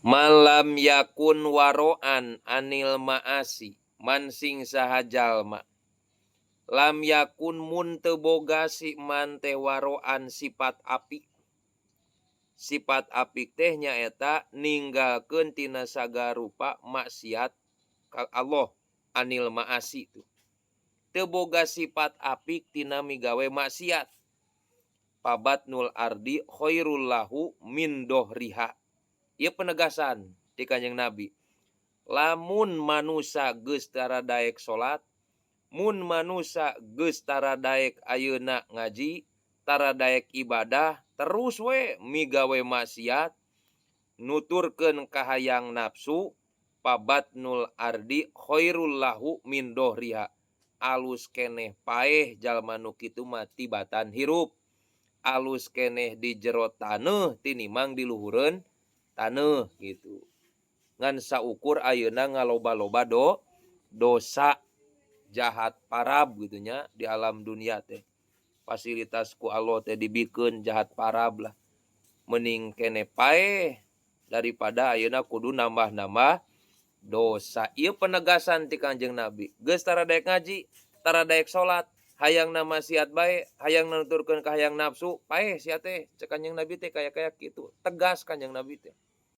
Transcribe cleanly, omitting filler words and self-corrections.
Malam yakun waroan anil maasi mansing saha jalma. Lam yakun mun teu boga si man teh waroan sifat apik. Sifat apik teh nyaeta ninggalkeun tina sagarupa maksiat ka Allah anil maasi tuh. Teu boga sifat apik tina migawe maksiat. Pabatnul ardi khairul lahu min dohriha. Ieu penegasan ti Kanjeng Nabi. Lamun manusia geus tara daek salat, mun manusia geus tara daek ayeuna ngaji, tara daek ibadah, terus we migawe maksiat, nuturkeun ka hayang nafsu, pabatnul ardi khairul lahu min dohriha. Alus keneh paeh jalma nu kitu mah tibatan hirup. Alus keneh di jero taneuh tinimang di luhureun taneuh gitu. Ngan saukur ayeuna ngaloba-loba dosa jahat parab gitunya di alam dunia teh. Fasilitas ku Allah teh dibikeun jahat parab lah. Mending kene paeh daripada ayeuna kudu nambah-nambah dosa. Ieu penegasan ti Kanjeng Nabi. Geus tara daek ngaji, tara daek salat, hayangna maksiat bae, hayang nuturkeun ka hayang nafsu, paeh sia teh. Cek Kanjeng Nabi teh kaya kitu. Tegas Kanjeng Nabi teh.